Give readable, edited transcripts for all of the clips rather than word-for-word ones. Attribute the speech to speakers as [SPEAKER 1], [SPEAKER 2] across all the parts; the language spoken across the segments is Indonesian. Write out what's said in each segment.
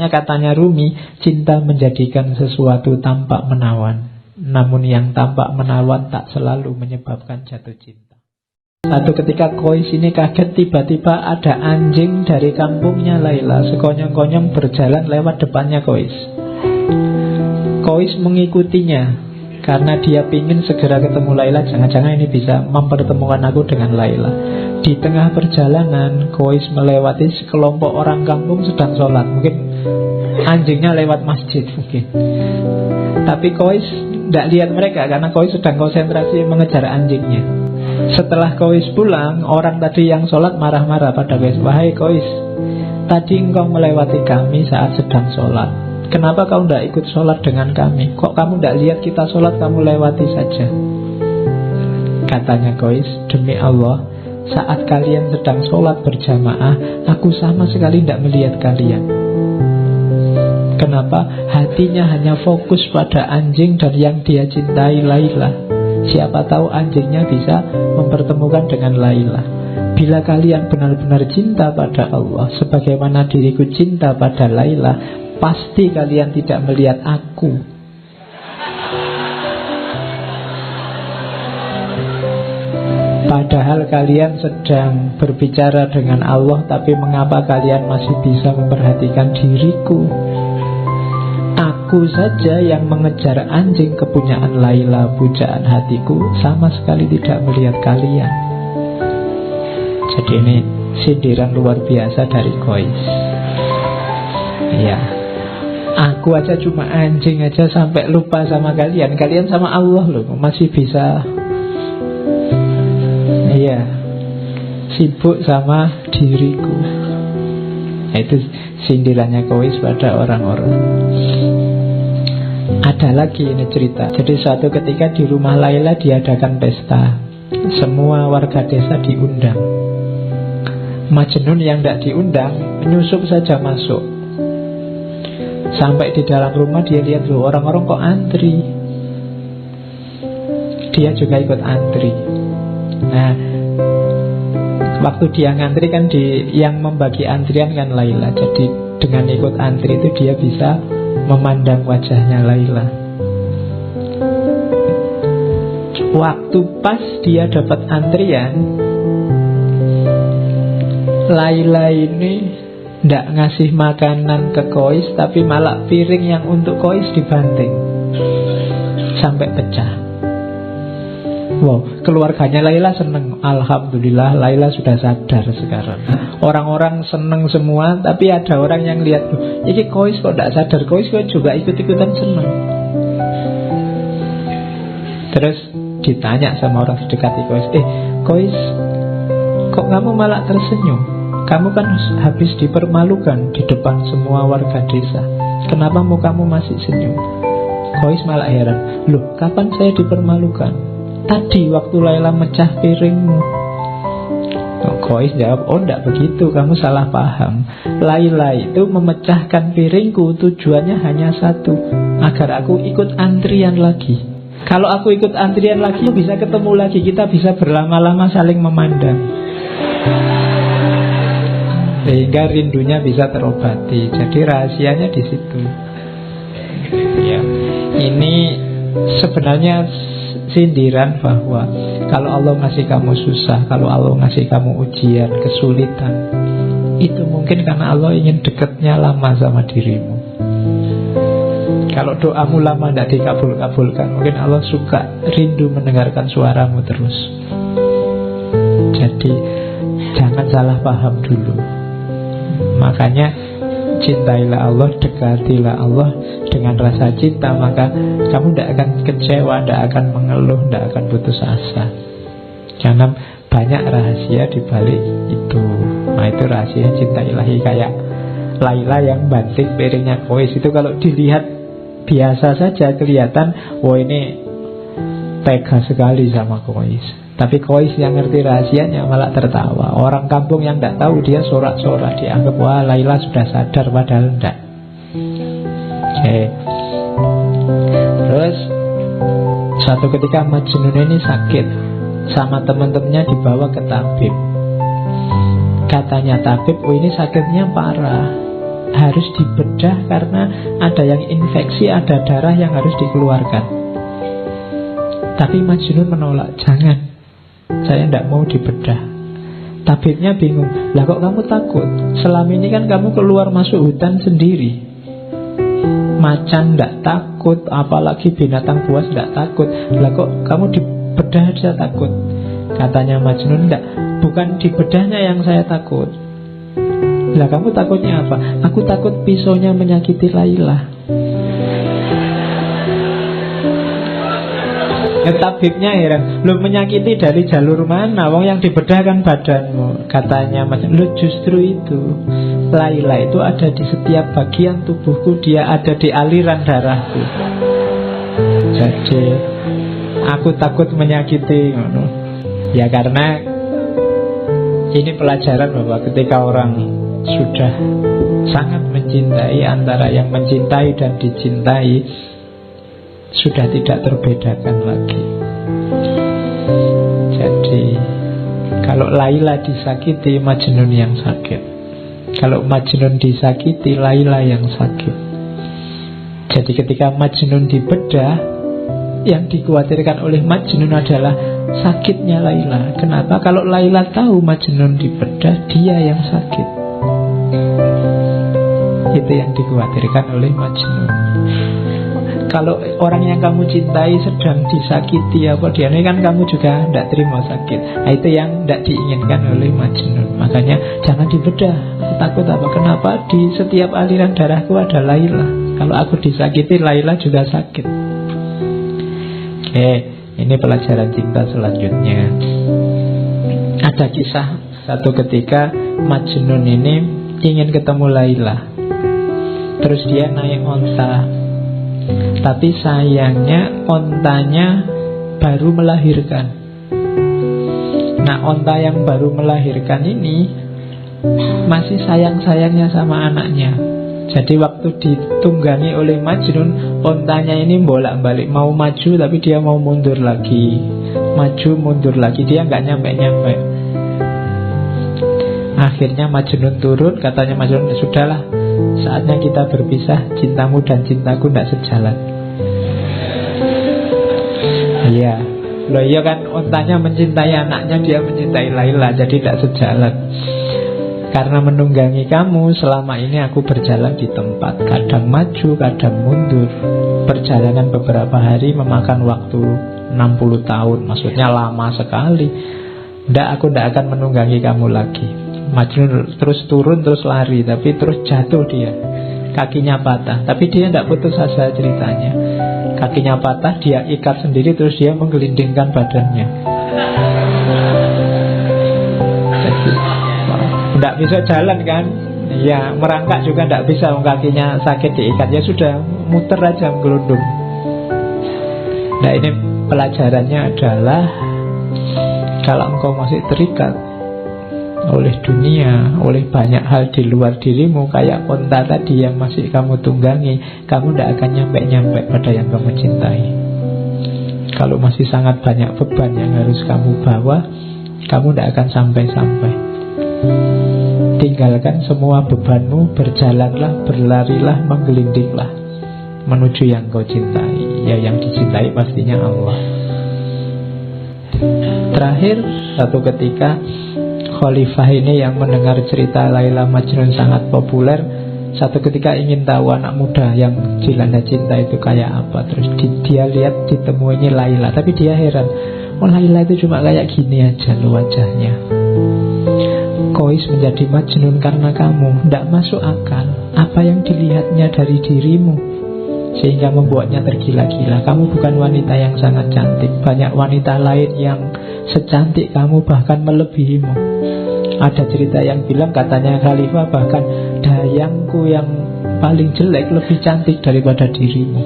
[SPEAKER 1] Katanya Rumi, cinta menjadikan sesuatu tampak menawan, namun yang tampak menawan tak selalu menyebabkan jatuh cinta. Satu ketika Qais ini kaget, tiba-tiba ada anjing dari kampungnya Laila sekonyong-konyong berjalan lewat depannya Qais. Qais mengikutinya karena dia ingin segera ketemu Laila. Jangan-jangan ini bisa mempertemukan aku dengan Laila. Di tengah perjalanan Qais melewati sekelompok orang kampung sedang sholat. Mungkin anjingnya lewat masjid mungkin. Tapi Qais tidak lihat mereka karena Qais sedang konsentrasi mengejar anjingnya. Setelah Qais pulang, orang tadi yang sholat marah-marah pada Qais. Wahai Qais, tadi engkau melewati kami saat sedang sholat. Kenapa kau tidak ikut sholat dengan kami? Kok kamu tidak lihat kita sholat, kamu lewati saja? Katanya Qais, demi Allah, saat kalian sedang sholat berjamaah, aku sama sekali tidak melihat kalian. Kenapa? Hatinya hanya fokus pada anjing dan yang dia cintai, Laila. Siapa tahu anjingnya bisa mempertemukan dengan Laila. Bila kalian benar-benar cinta pada Allah sebagaimana diriku cinta pada Laila, pasti kalian tidak melihat aku. Padahal kalian sedang berbicara dengan Allah, tapi mengapa kalian masih bisa memperhatikan diriku? Aku saja yang mengejar anjing kepunyaan Laila, pujaan hatiku, sama sekali tidak melihat kalian. Jadi ini sindiran luar biasa dari Qais. Ya, aku aja cuma anjing aja sampai lupa sama kalian. Kalian sama Allah loh, masih bisa sibuk sama diriku. Itu sindirannya Qais pada orang-orang. Ada lagi ini cerita. Jadi suatu ketika di rumah Laila diadakan pesta. Semua warga desa diundang. Majnun yang tidak diundang menyusup saja masuk. Sampai di dalam rumah dia lihat loh, orang-orang kok antri. Dia juga ikut antri. Nah, waktu dia ngantri kan yang membagi antrian kan Laila. Jadi dengan ikut antri itu dia bisa memandang wajahnya Laila. Waktu pas dia dapat antrian, Laila ini tidak ngasih makanan ke Qais, tapi malah piring yang untuk Qais dibanting sampai pecah. Wow, keluarganya Laila seneng. Alhamdulillah Laila sudah sadar sekarang. Orang-orang seneng semua, tapi ada orang yang lihat, ini Qais kok tidak sadar. Qais kok juga ikut-ikutan seneng. Terus ditanya sama orang sedekati Qais, Qais, kok kamu malah tersenyum? Kamu kan habis dipermalukan di depan semua warga desa. Kenapa mukamu masih senyum? Qais malah heran, loh kapan saya dipermalukan? Tadi waktu Laila mecah piringmu. Qais jawab, oh enggak begitu, kamu salah paham. Laila itu memecahkan piringku tujuannya hanya satu, agar aku ikut antrian lagi. Kalau aku ikut antrian lagi, bisa ketemu lagi, kita bisa berlama-lama saling memandang, sehingga rindunya bisa terobati. Jadi rahasianya di situ. Ya, ini sebenarnya sindiran bahwa kalau Allah ngasih kamu susah, kalau Allah ngasih kamu ujian, kesulitan, itu mungkin karena Allah ingin dekatnya lama sama dirimu. Kalau doamu lama tidak dikabul-kabulkan, mungkin Allah suka rindu mendengarkan suaramu terus. Jadi jangan salah paham dulu. Makanya cintailah Allah, dekatilah Allah dengan rasa cinta, maka kamu tidak akan kecewa, tidak akan mengeluh, tidak akan putus asa. Karena banyak rahasia di balik itu. Nah itu rahasia cinta ilahi. Kayak Laila yang banting piringnya Qais itu, kalau dilihat biasa saja kelihatan, wah ini tega sekali sama Qais. Tapi Qais yang ngerti rahasianya malah tertawa. Orang kampung yang tidak tahu dia sorak-sorak, dianggap wah Laila sudah sadar, padahal tidak. Terus suatu ketika Majnun ini sakit, sama teman-temannya dibawa ke tabib. Katanya tabib, oh ini sakitnya parah, harus dibedah karena ada yang infeksi, ada darah yang harus dikeluarkan. Tapi Majnun menolak, jangan, saya tidak mau dibedah. Tabibnya bingung, lah kok kamu takut? Selama ini kan kamu keluar masuk hutan sendiri. Macan tidak takut, apalagi binatang buas tidak takut. Lah kok kamu dibedah aja takut? Katanya Majnun, enggak, bukan dibedahnya yang saya takut. Lah kamu takutnya apa? Aku takut pisaunya menyakiti Laila. Tabibnya heran, lu menyakiti dari jalur mana? Wong yang dibedah kan badanmu. Katanya Majnun, lu justru itu, Laila itu ada di setiap bagian tubuhku, dia ada di aliran darahku. Jadi aku takut menyakiti. Ya karena ini pelajaran bahwa ketika orang sudah sangat mencintai, antara yang mencintai dan dicintai sudah tidak terbedakan lagi. Jadi kalau Laila disakiti, Majnun yang sakit. Kalau Majnun disakiti, Laila yang sakit. Jadi ketika Majnun dibedah, yang dikhawatirkan oleh Majnun adalah sakitnya Laila. Kenapa? Kalau Laila tahu Majnun dibedah, dia yang sakit. Itu yang dikhawatirkan oleh Majnun. Kalau orang yang kamu cintai sedang disakiti apa dia ini, kan kamu juga tidak terima sakit. Nah, itu yang tidak diinginkan oleh Majnun. Makanya jangan dibedah. Aku takut apa? Kenapa? Di setiap aliran darahku ada Laila. Kalau aku disakiti, Laila juga sakit. Oke, ini pelajaran cinta selanjutnya. Ada kisah satu ketika Majnun ini ingin ketemu Laila. Terus dia naik onta. Tapi sayangnya ontanya baru melahirkan. Nah, onta yang baru melahirkan ini masih sayang-sayangnya sama anaknya. Jadi waktu ditunggangi oleh Majnun, ontanya ini bolak-balik, mau maju tapi dia mau mundur lagi, maju mundur lagi, dia nggak nyampe-nyampe. Akhirnya Majnun turun, katanya Majnun, sudahlah, saatnya kita berpisah, cintamu dan cintaku tidak sejalan. Iya, loh iya kan, ontanya mencintai anaknya, dia mencintai Laila, jadi tidak sejalan. Karena menunggangi kamu, selama ini aku berjalan di tempat, kadang maju, kadang mundur. Perjalanan beberapa hari memakan waktu 60 tahun, maksudnya lama sekali. Aku tidak akan menunggangi kamu lagi. Majnun terus turun, terus lari, tapi terus jatuh dia, kakinya patah. Tapi dia tidak putus asa ceritanya. Kakinya patah, dia ikat sendiri, terus dia menggelindingkan badannya. Tidak bisa jalan kan? Ya, merangkak juga tidak bisa, kakinya sakit diikat. Ya sudah, muter aja menggelundung. Nah, ini pelajarannya adalah kalau engkau masih terikat oleh dunia, oleh banyak hal di luar dirimu, kayak onta tadi yang masih kamu tunggangi, kamu tidak akan nyampe-nyampe pada yang kamu cintai. Kalau masih sangat banyak beban yang harus kamu bawa, kamu tidak akan sampai-sampai. Tinggalkan semua bebanmu, berjalanlah, berlarilah, menggelindinglah menuju yang kau cintai. Ya, yang dicintai pastinya Allah. Terakhir, satu ketika Khalifah ini yang mendengar cerita Laila Majnun sangat populer, satu ketika ingin tahu anak muda yang dilanda cinta itu kayak apa. Terus dia lihat ditemuinya Laila, tapi dia heran, oh Laila itu cuma kayak gini aja loh wajahnya. Kois menjadi Majnun karena kamu, tidak masuk akal. Apa yang dilihatnya dari dirimu sehingga membuatnya tergila-gila. Kamu bukan wanita yang sangat cantik, banyak wanita lain yang secantik kamu, bahkan melebihimu. Ada cerita yang bilang, katanya Khalifah, bahkan dayangku yang paling jelek lebih cantik daripada dirimu.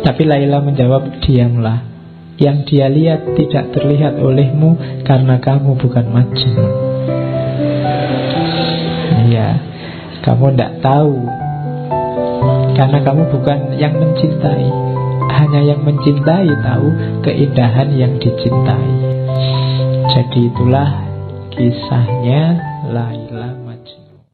[SPEAKER 1] Tapi Laila menjawab, diamlah. Yang dia lihat tidak terlihat olehmu karena kamu bukan Majnun. Iya, kamu tidak tahu karena kamu bukan yang mencintai. Hanya yang mencintai tahu keindahan yang dicintai. Jadi itulah kisahnya Laila Majnun. jenuh.